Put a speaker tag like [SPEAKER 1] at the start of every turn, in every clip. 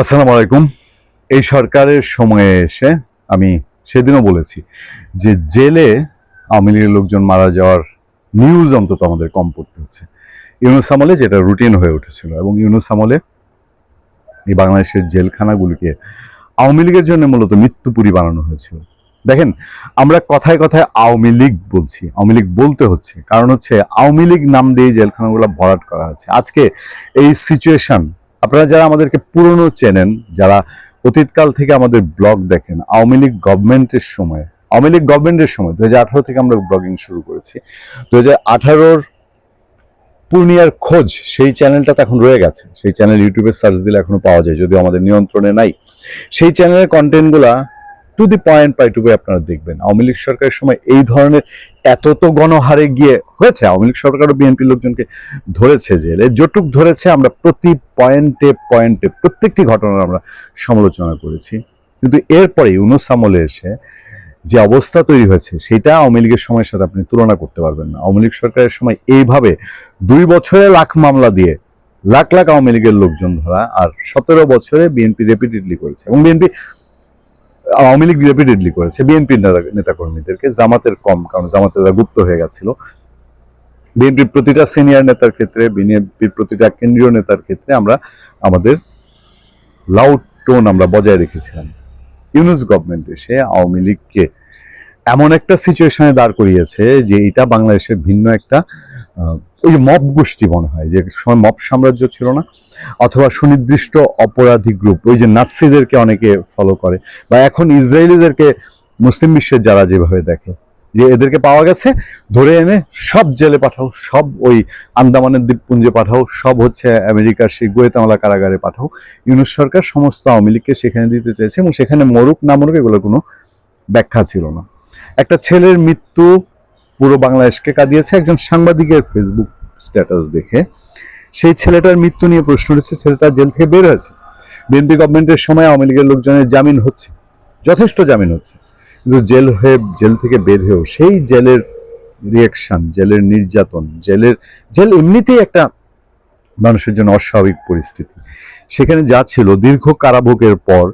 [SPEAKER 1] আসসালামু আলাইকুম। এই সরকারের সময়ে এসে আমি সেদিনও বলেছি যে জেলে আওয়ামী লীগের লোকজন মারা যাওয়ার নিউজ অন্তত আমাদের কম পড়তে হচ্ছে। ইউনূস আমলে যেটা রুটিন হয়ে উঠেছিল, এবং ইউনূস আমলে এই বাংলাদেশের জেলখানাগুলিকে আওয়ামী লীগের জন্য মূলত মৃত্যুপুরী বানানো হয়েছিল। দেখেন, আমরা কথায় কথায় আওয়ামী লীগ বলছি, আওয়ামী লীগ বলতে হচ্ছে কারণ হচ্ছে আওয়ামী লীগ নাম দিয়ে জেলখানাগুলো ভরাট করা হচ্ছে। আজকে এই সিচুয়েশন, আপনারা যারা আমাদেরকে পুরনো চেনেন, যারা অতীতকাল থেকে আমাদের ব্লগ দেখেন, আওয়ামী লীগ গভর্নমেন্টের সময় 2018 থেকে আমরা ব্লগিং শুরু করেছি। 2018-র পূর্ণিয়ার খোঁজ, সেই চ্যানেলটা তো এখন রয়ে গেছে। সেই চ্যানেল ইউটিউবে সার্চ দিলে এখনো পাওয়া যায়, যদিও আমাদের নিয়ন্ত্রণে নাই। সেই চ্যানেলের কন্টেন্টগুলা টু দি পয়েন্ট পাইটুকু আপনারা দেখবেন। আওয়ামী লীগ সরকারের সময় এই ধরনের এত তো গণহারে গিয়ে হয়েছে। আওয়ামী লীগ সরকারও বিএনপির লোকজনকে ধরেছে জেলে, যটুক ধরেছে আমরা প্রতি পয়েন্টে পয়েন্টে প্রত্যেকটি ঘটনার আমরা সমালোচনা করেছি। কিন্তু এরপরে ইউনূস আমলে এসে যে অবস্থা তৈরি হয়েছে সেটা আওয়ামী লীগের সময়ের সাথে আপনি তুলনা করতে পারবেন না। আওয়ামী লীগ সরকারের সময় এইভাবে 2 বছরে লাখ মামলা দিয়ে লাখ লাখ আওয়ামী লীগের লোকজন ধরা, আর 17 বছরে বিএনপি রেপিটেডলি করেছে, এবং আওয়ামী লীগ রেপিটেডলি করেছে বিএনপির নেতাকর্মীদেরকে, জামাতের কম, কারণ জামাতের গুপ্ত হয়ে গেছিল। বিএনপির প্রতিটা সিনিয়র নেতার ক্ষেত্রে, বিএনপির প্রতিটা কেন্দ্রীয় নেতার ক্ষেত্রে আমরা আমাদের লাউড টোন আমরা বজায় রেখেছিলাম। ইউনূস গভর্নমেন্ট এসে আওয়ামী লীগকে এমন একটা সিচুয়েশনে দাঁড় করিয়েছে যে এটা বাংলাদেশের ভিন্ন একটা ওই মব গোষ্ঠী মনে হয়, যে সময় মব সাম্রাজ্য ছিল না, অথবা সুনির্দিষ্ট অপরাধী গ্রুপ, ওই যে নাৎসিদেরকে অনেকে ফলো করে, বা এখন ইসরায়েলিদেরকে মুসলিম বিশ্বের যারা যেভাবে দেখে যে এদেরকে পাওয়া গেছে, ধরে এনে সব জেলে পাঠাও, সব ওই আন্দামানের দ্বীপপুঞ্জে পাঠাও, সব হচ্ছে আমেরিকার সেই গুয়েতামালা কারাগারে পাঠাও। ইউনূস সরকার সমস্ত আওয়ামী লীগকে সেখানে দিতে চেয়েছে, এবং সেখানে মরুক না মরুক এগুলোর কোনো ব্যাখ্যা ছিল না। একটা ছেলের মৃত্যু পুরো বাংলাদেশকে কাঁদিয়েছে। একজন সাংবাদিকের ফেসবুক স্ট্যাটাস দেখে সেই ছেলেটার মৃত্যু নিয়ে প্রশ্ন উঠেছে। ছেলেটা জেল থেকে বের হয়েছে, বিএনপি গভর্নমেন্টের সময় আওয়ামী লীগের লোকজনের জামিন হচ্ছে, যথেষ্ট জামিন হচ্ছে, কিন্তু জেল থেকে বের হয়েও সেই জেলের রিয়াকশন, জেলের নির্যাতন, জেল এমনিতেই একটা মানুষের জন্য অস্বাভাবিক পরিস্থিতি। সেখানে যা ছিল, দীর্ঘ কারাভোগের পর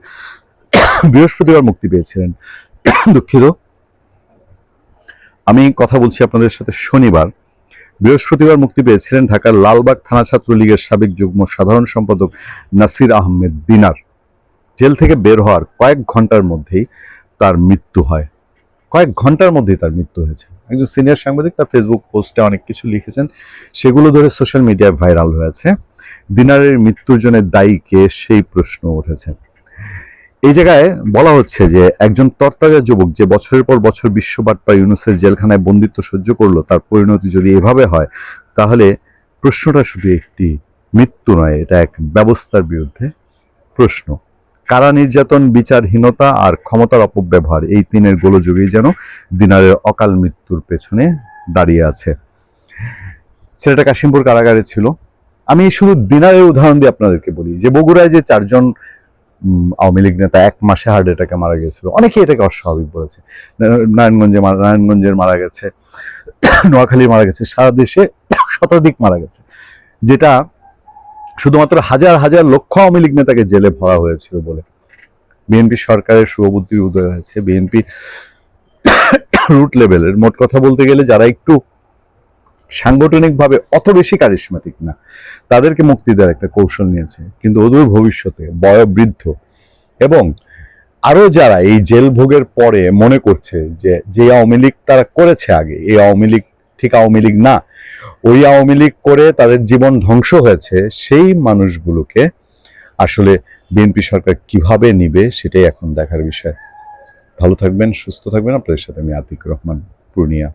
[SPEAKER 1] বৃহস্পতিবার মুক্তি পেয়েছিলেন। দুঃখিত, আমি কথা বলছি আপনাদের সাথে শনিবার। বৃহস্পতিবার মুক্তি পেয়েছিলেন ঢাকার লালবাগ থানা ছাত্রলীগের সাবেক যুগ্ম সাধারণ সম্পাদক নাসির আহমেদ দিনার। জেল থেকে বের হওয়ার কয়েক ঘন্টার মধ্যেই তার মৃত্যু হয়। কয়েক ঘন্টার মধ্যেই তার মৃত্যু হয়েছে। একজন সিনিয়র সাংবাদিক তার ফেসবুক পোস্টে অনেক কিছু লিখেছেন, সেগুলো ধরে সোশ্যাল মিডিয়ায় ভাইরাল হয়েছে। দিনারের মৃত্যুর জন্য দায়ী কে, সেই প্রশ্ন উঠেছে। এই জায়গায় বলা হচ্ছে যে একজন তরতাজা যুবক যে বছরের পর বছর বিশ্ববাট্পা ইউনূসের জেলখানায় বন্দিত্ব সহ্য করলো, তার পরিণতি যদি এভাবে হয়, তাহলে প্রশ্নটা শুধু একটি মৃত্যু নয়, এটা এক ব্যবস্থার বিরুদ্ধে প্রশ্ন। কারা নির্যাতন, বিচারহীনতা আর ক্ষমতার অপব্যবহার, এই তিনের গোলযোগেই যেন দিনারের অকাল মৃত্যুর পেছনে দাঁড়িয়ে আছে। ছেলেটা কাশিমপুর কারাগারে ছিল। আমি শুধু দিনারের উদাহরণ দিয়ে আপনাদেরকে বলি যে বগুড়ায় যে 4 জন আওয়ামী লীগ নেতা 1 মাসে হার্ট অ্যাটাকে মারা গেছিল, অনেকে এটাকে অস্বাভাবিক বলেছে। নারায়ণগঞ্জের মারা গেছে, নোয়াখালী মারা গেছে, সারা দেশে শতাধিক মারা গেছে, যেটা শুধুমাত্র হাজার হাজার লক্ষ আওয়ামী লীগ নেতাকে জেলে ভরা হয়েছিল বলে। বিএনপি সরকারের শুভবুদ্ধির উদয় হয়েছে, বিএনপি রুট লেভেলের, মোট কথা বলতে গেলে যারা একটু সাংগঠনিকভাবে অত বেশি কারিশমাটিক না, তাদেরকে মুক্তি দেওয়ার একটা কৌশল নিয়েছে। কিন্তু অদূর ভবিষ্যতে বয়োবৃদ্ধ এবং আরো যারা এই জেল ভোগের পরে মনে করছে যে আওয়ামী লীগ তারা করেছে আগে, এই আওয়ামী লীগ ঠিক আওয়ামী লীগ না, ওই আওয়ামী লীগ করে তাদের জীবন ধ্বংস হয়েছে, সেই মানুষগুলোকে আসলে বিএনপি সরকার কিভাবে নিবে সেটাই এখন দেখার বিষয়। ভালো থাকবেন, সুস্থ থাকবেন। আপনাদের সাথে আমি আতিক রহমান, পূর্ণিয়া।